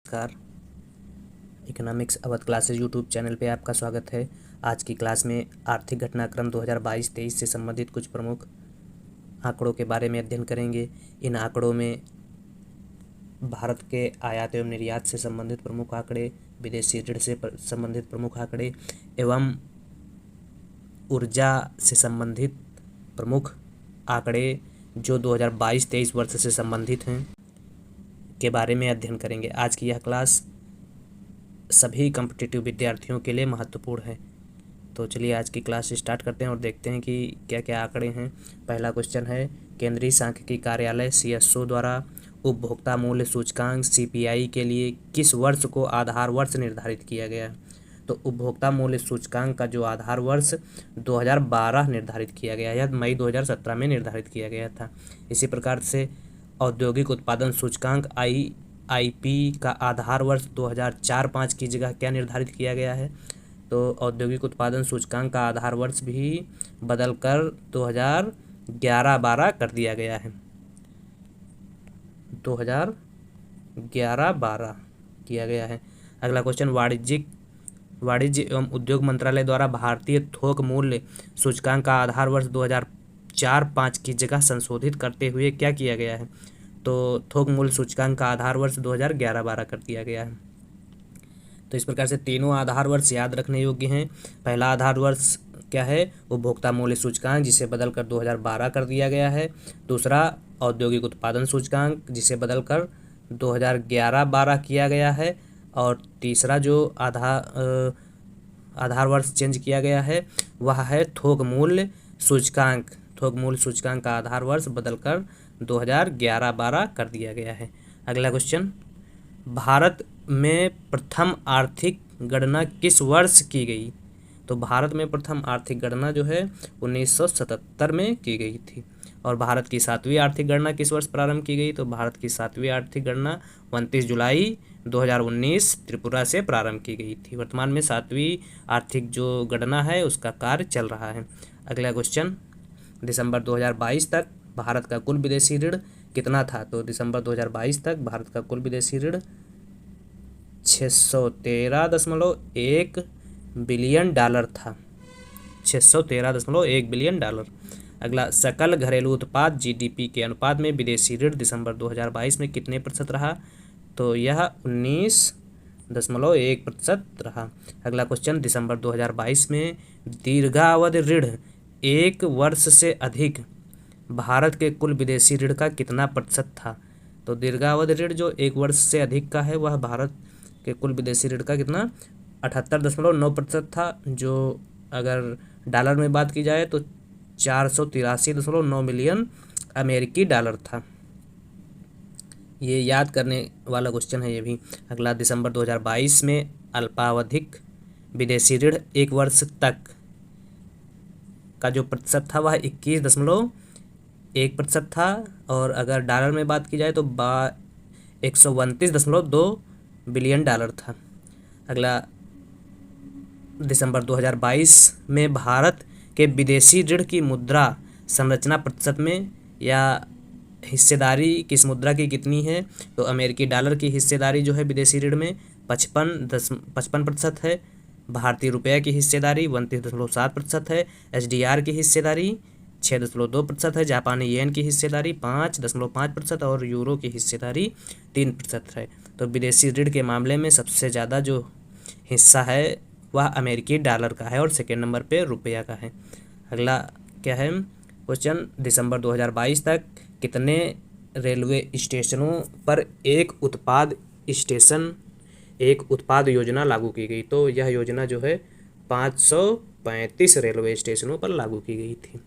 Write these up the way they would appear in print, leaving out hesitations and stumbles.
नमस्कार। Economics Awadh classes YouTube channel पे आपका स्वागत है। आज की क्लास में आर्थिक घटनाक्रम 2022-23 से संबंधित कुछ प्रमुख आंकड़ों के बारे में अध्ययन करेंगे। इन आंकड़ों में भारत के आयात एवं निर्यात से संबंधित प्रमुख आंकड़े, विदेशी ऋण से संबंधित प्रमुख आंकड़े एवं ऊर्जा से संबंधित प्रमुख आंकड़े जो 2022-23 वर्ष से संबंधित हैं के बारे में अध्ययन करेंगे। आज की यह क्लास सभी कॉम्पिटिटिव विद्यार्थियों के लिए महत्वपूर्ण है। तो चलिए आज की क्लास स्टार्ट करते हैं और देखते हैं कि क्या क्या आंकड़े हैं। पहला क्वेश्चन है, केंद्रीय सांख्यिकी कार्यालय CSO द्वारा उपभोक्ता मूल्य सूचकांक CPI के लिए किस वर्ष को आधार वर्ष निर्धारित किया गया? तो उपभोक्ता मूल्य सूचकांक का जो आधार वर्ष 2012 निर्धारित किया गया, यह मई 2017 में निर्धारित किया गया था। इसी प्रकार से औद्योगिक उत्पादन सूचकांक IIP का आधार वर्ष 2004-05 की जगह क्या निर्धारित किया गया है? तो औद्योगिक उत्पादन सूचकांक का आधार वर्ष भी बदलकर 2011-12 कर दिया गया है। 2011-12 किया गया है। अगला क्वेश्चन, वाणिज्य एवं उद्योग मंत्रालय द्वारा भारतीय थोक मूल्य सूचकांक का आधार वर्ष 2004-05 की जगह संशोधित करते हुए क्या किया गया है? तो थोक मूल्य सूचकांक का आधार वर्ष 2011-12 कर दिया गया है। तो इस प्रकार से तीनों आधार वर्ष याद रखने योग्य हैं। पहला आधार वर्ष क्या है? उपभोक्ता मूल्य सूचकांक, जिसे बदलकर 2012 कर दिया गया है। दूसरा औद्योगिक उत्पादन सूचकांक, जिसे बदलकर 2011-12 किया गया है। और तीसरा जो आधार वर्ष चेंज किया गया है वह है थोक मूल्य सूचकांक। थोक मूल्य सूचकांक का आधार वर्ष बदलकर 2011-12 कर दिया गया है। अगला क्वेश्चन, भारत में प्रथम आर्थिक गणना किस वर्ष की गई? तो भारत में प्रथम आर्थिक गणना जो है 1977 में की गई थी। और भारत की 7वीं आर्थिक गणना किस वर्ष प्रारंभ की गई? तो भारत की 7वीं आर्थिक गणना 29 जुलाई 2019 त्रिपुरा से प्रारंभ की गई थी। वर्तमान में 7वीं आर्थिक जो गणना है उसका कार्य चल रहा है। अगला क्वेश्चन, दिसंबर 2022 तक भारत का कुल विदेशी ऋण कितना था? तो दिसंबर 2022 तक भारत का कुल विदेशी ऋण 613.1 बिलियन डॉलर था। 613.1 बिलियन डॉलर। अगला, सकल घरेलू उत्पाद GDP के अनुपात में विदेशी ऋण दिसंबर 2022 में कितने प्रतिशत रहा? तो यह 19.1% रहा। अगला क्वेश्चन, दिसंबर 2022 में दीर्घावधि ऋण 1 वर्ष से अधिक भारत के कुल विदेशी ऋण का कितना प्रतिशत था? तो दीर्घावधि ऋण जो 1 वर्ष से अधिक का है वह भारत के कुल विदेशी ऋण का कितना 78.9% था, जो अगर डॉलर में बात की जाए तो 483.9 मिलियन अमेरिकी डॉलर था। ये याद करने वाला क्वेश्चन है ये भी। अगला, दिसंबर 2022 में अल्पावधिक विदेशी ऋण 1 वर्ष तक का जो प्रतिशत था वह 21.1% था। और अगर डॉलर में बात की जाए तो 129.2 बिलियन डॉलर था। अगला, दिसंबर 2022 में भारत के विदेशी ऋण की मुद्रा संरचना प्रतिशत में या हिस्सेदारी किस मुद्रा की कितनी है? तो अमेरिकी डॉलर की हिस्सेदारी जो है विदेशी ऋण में 55% है। भारतीय रुपये की हिस्सेदारी 29.7% है। SDR की हिस्सेदारी 6.2% है। जापानी येन की हिस्सेदारी 5.5% और यूरो की हिस्सेदारी 3% है। तो विदेशी ऋण के मामले में सबसे ज़्यादा जो हिस्सा है वह अमेरिकी डॉलर का है और सेकेंड नंबर पे रुपया का है। अगला क्या है क्वेश्चन, दिसंबर 2022 तक कितने रेलवे स्टेशनों पर एक उत्पाद योजना लागू की गई? तो यह योजना जो है 535 रेलवे स्टेशनों पर लागू की गई थी।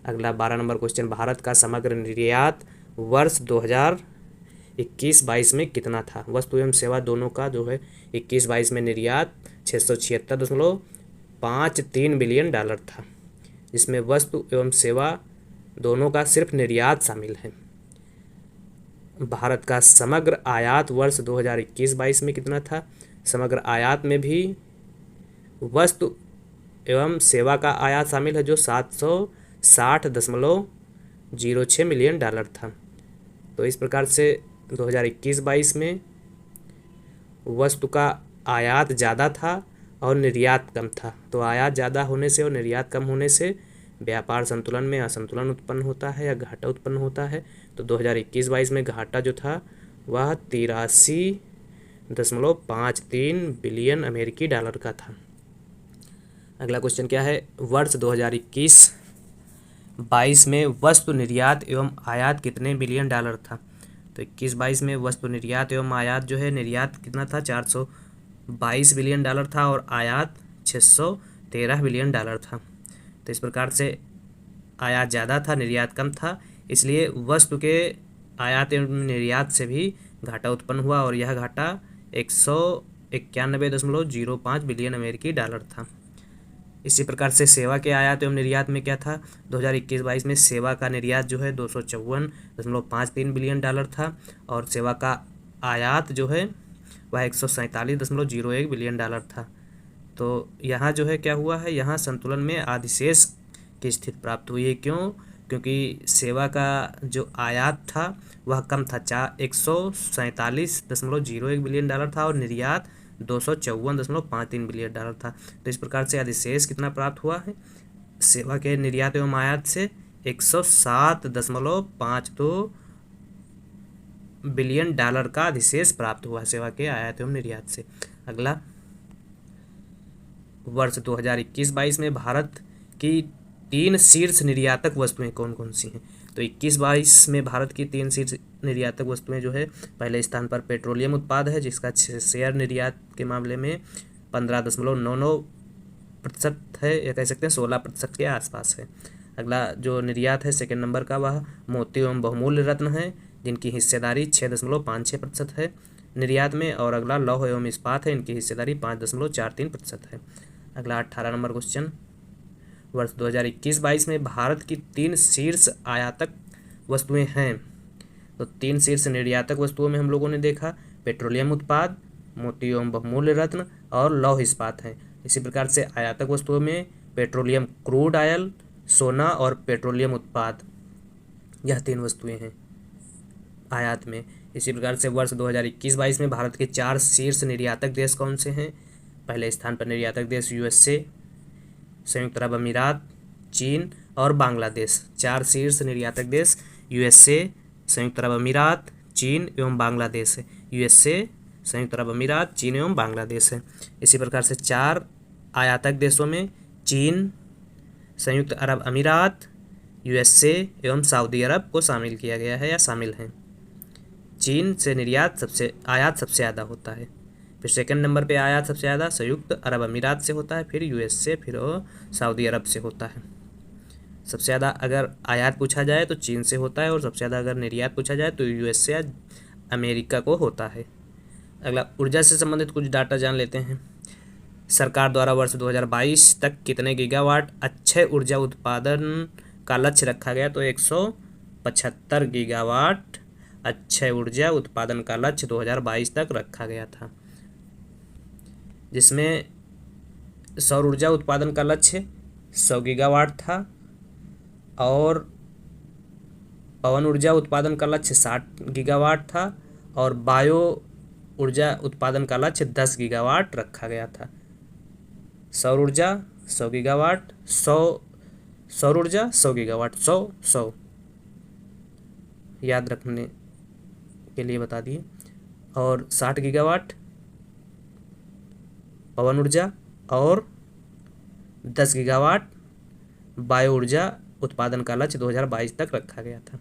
अगला 12 नंबर क्वेश्चन, भारत का समग्र निर्यात वर्ष 2021-22 में कितना था? वस्तु एवं सेवा दोनों का जो है 21-22 में निर्यात 676.53 बिलियन डॉलर था, जिसमें वस्तु एवं सेवा दोनों का सिर्फ निर्यात शामिल है। भारत का समग्र आयात वर्ष 2021-22 में कितना था? समग्र आयात में भी वस्तु एवं सेवा का आयात शामिल है जो 760.06 मिलियन डॉलर था। तो इस प्रकार से 2021-22 में वस्तु का आयात ज़्यादा था और निर्यात कम था। तो आयात ज़्यादा होने से और निर्यात कम होने से व्यापार संतुलन में असंतुलन उत्पन्न होता है या घाटा उत्पन्न होता है। तो 2021-22 में घाटा जो था वह 83.53 बिलियन अमेरिकी डॉलर का था। अगला क्वेश्चन क्या है, वर्ष 2021-22 में वस्तु निर्यात एवं आयात कितने बिलियन डॉलर था। तो 21-22 में वस्तु निर्यात एवं आयात जो है, निर्यात कितना था 422 बिलियन डॉलर था और आयात 613 बिलियन डॉलर था। तो इस प्रकार से आयात ज़्यादा था, निर्यात कम था, इसलिए वस्तु के आयात एवं निर्यात से भी घाटा उत्पन्न हुआ और यह घाटा 191.05 बिलियन अमेरिकी डॉलर था। इसी प्रकार से सेवा के आयात एवं निर्यात में क्या था, 2021-22 में सेवा का निर्यात जो है 254.53 बिलियन डॉलर था और सेवा का आयात जो है वह 147.01 बिलियन डॉलर था। तो यहाँ जो है क्या हुआ है, यहाँ संतुलन में अधिशेष की स्थिति प्राप्त हुई है। क्यों? क्योंकि सेवा का जो आयात था वह कम था, 147.01 बिलियन डॉलर था और निर्यात 254.53 बिलियन डॉलर था। तो इस प्रकार से अधिशेष कितना प्राप्त हुआ है, सेवा के निर्यात एवं आयात से 107.52 बिलियन डॉलर का अधिशेष प्राप्त हुआ सेवा के आयात एवं निर्यात से। अगला, वर्ष 2021-22 में भारत की 3 शीर्ष निर्यातक वस्तुएं कौन कौन सी हैं। तो 21-22 में भारत की 3 शीर्ष निर्यातक वस्तुएं जो है, पहले स्थान पर पेट्रोलियम उत्पाद है जिसका शेयर निर्यात के मामले में 15.99% है, या कह सकते हैं 16% के आसपास है। अगला जो निर्यात है सेकेंड नंबर का, वह मोती एवं बहुमूल्य रत्न है जिनकी हिस्सेदारी 6.56% है निर्यात में। और अगला लौह एवं इस्पात है, इनकी हिस्सेदारी 5.43% है। अगला 18 नंबर क्वेश्चन, वर्ष 2021-22 में भारत की 3 शीर्ष आयातक वस्तुएं हैं। तो 3 शीर्ष निर्यातक वस्तुओं में हम लोगों ने देखा पेट्रोलियम उत्पाद, मोती एवं बहुमूल्य रत्न और लौह इस्पात हैं। इसी प्रकार से आयातक वस्तुओं में पेट्रोलियम क्रूड ऑयल, सोना और पेट्रोलियम उत्पाद, यह 3 वस्तुएं हैं आयात में। इसी प्रकार से वर्ष 2021-22 में भारत के 4 शीर्ष निर्यातक देश कौन से हैं। पहले स्थान पर निर्यातक देश यूएसए, संयुक्त अरब अमीरात, चीन और बांग्लादेश। 4 शीर्ष निर्यातक देश यूएसए, संयुक्त अरब अमीरात, चीन एवं बांग्लादेश है। यूएसए, संयुक्त अरब अमीरात, चीन एवं बांग्लादेश है। इसी प्रकार से 4 आयातक देशों में चीन, संयुक्त अरब अमीरात, यूएसए एवं सऊदी अरब को शामिल किया गया है या शामिल हैं। चीन से आयात सबसे ज़्यादा होता है, फिर सेकंड नंबर पे आयात सबसे ज़्यादा संयुक्त अरब अमीरात से होता है, फिर यूएसए, फिर सऊदी अरब से होता है। सबसे ज़्यादा अगर आयात पूछा जाए तो चीन से होता है और सबसे ज़्यादा अगर निर्यात पूछा जाए तो यूएसए या अमेरिका को होता है। अगला, ऊर्जा से संबंधित कुछ डाटा जान लेते हैं। सरकार द्वारा वर्ष 2022 तक कितने गीगावाट अक्षय ऊर्जा उत्पादन का लक्ष्य रखा गया। तो 175 गीगावाट अक्षय ऊर्जा उत्पादन का लक्ष्य 2022 तक रखा गया था, जिसमें सौर ऊर्जा उत्पादन का लक्ष्य 100 गीगावाट था और पवन ऊर्जा उत्पादन का लक्ष्य 60 गीगावाट था और बायो ऊर्जा उत्पादन का लक्ष्य 10 गीगावाट रखा गया था। सौर ऊर्जा 100 गीगावाट, सौर ऊर्जा 100 गीगावाट, 100 याद रखने के लिए बता दिए, और 60 गीगावाट पवन ऊर्जा और 10 गीगावाट बायो ऊर्जा उत्पादन का लक्ष्य 2022 तक रखा गया था।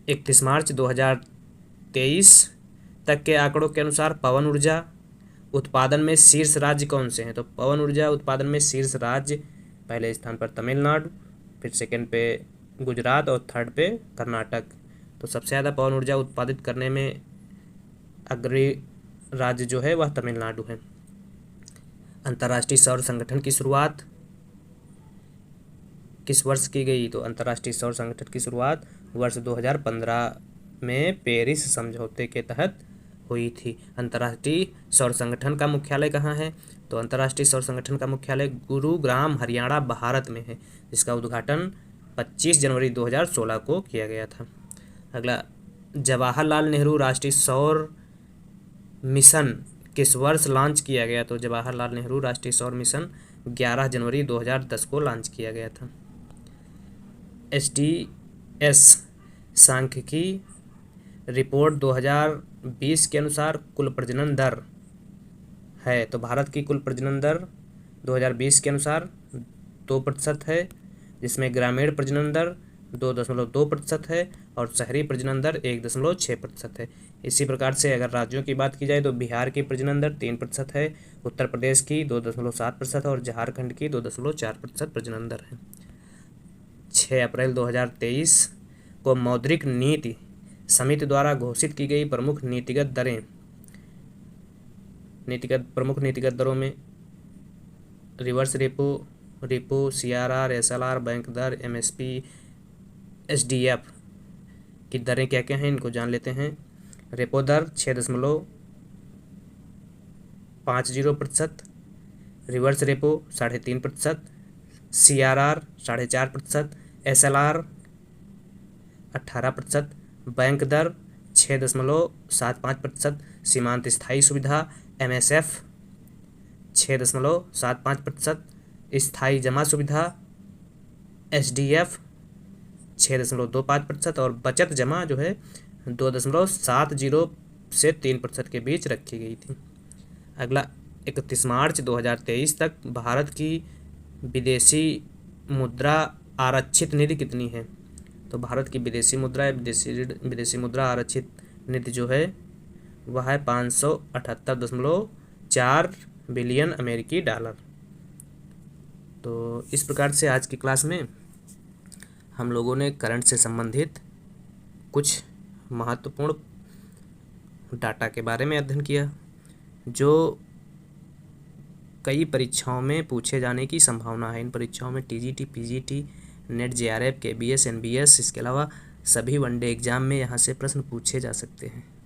31 मार्च 2023 तक के आंकड़ों के अनुसार पवन ऊर्जा उत्पादन में शीर्ष राज्य कौन से हैं। तो पवन ऊर्जा उत्पादन में शीर्ष राज्य, पहले स्थान पर तमिलनाडु, फिर सेकंड पे गुजरात और थर्ड पे कर्नाटक। तो सबसे ज़्यादा पवन ऊर्जा उत्पादित करने में अग्रणी राज्य जो है वह तमिलनाडु है। अंतर्राष्ट्रीय सौर संगठन की शुरुआत किस वर्ष की गई। तो अंतर्राष्ट्रीय सौर संगठन की शुरुआत वर्ष 2015 में पेरिस समझौते के तहत हुई थी। अंतर्राष्ट्रीय सौर संगठन का मुख्यालय कहाँ है। तो अंतर्राष्ट्रीय सौर संगठन का मुख्यालय गुरुग्राम, हरियाणा, भारत में है, जिसका उद्घाटन 25 जनवरी 2016 को किया गया था। अगला, जवाहरलाल नेहरू राष्ट्रीय सौर मिशन किस वर्ष लॉन्च किया गया? तो जवाहरलाल नेहरू राष्ट्रीय सौर मिशन 11 जनवरी 2010 को लॉन्च किया गया था। STS सांख्यिकी रिपोर्ट 2020 के अनुसार कुल प्रजनन दर है, तो भारत की कुल प्रजनन दर 2020 के अनुसार 2% है, जिसमें ग्रामीण प्रजनन दर 2.2% है और शहरी प्रजनन दर 1.6% है। इसी प्रकार से अगर राज्यों की बात की जाए तो बिहार की प्रजनन दर 3% है, उत्तर प्रदेश की 2.7% और झारखंड की 2.4% प्रजनन दर है। 6 अप्रैल 2023 को मौद्रिक नीति समिति द्वारा घोषित की गई प्रमुख नीतिगत दरों में reverse repo, CRR, SLR, bank दर, MSP, SDF की दरें क्या क्या हैं, इनको जान लेते हैं। रेपो दर 6.50%, reverse repo 3.5%, CRR 4.5%, SLR 18%, bank दर 6.75%, सीमांत स्थायी सुविधा MSF 6.75%, स्थायी जमा सुविधा SDF 6.25% और बचत जमा जो है 2.70 से 3% के बीच रखी गई थी। अगला 31 मार्च 2023 तक भारत की विदेशी मुद्रा आरक्षित निधि कितनी है? तो भारत की विदेशी मुद्रा आरक्षित निधि जो है वह है 578.4 बिलियन अमेरिकी डॉलर। तो इस प्रकार से आज की क्लास में हम लोगों ने करंट से संबंधित कुछ महत्वपूर्ण डाटा के बारे में अध्ययन किया जो कई परीक्षाओं में पूछे जाने की संभावना है। इन परीक्षाओं में TGT, PGT, net, JRF, KBS, NBS, इसके अलावा सभी वनडे एग्जाम में यहाँ से प्रश्न पूछे जा सकते हैं।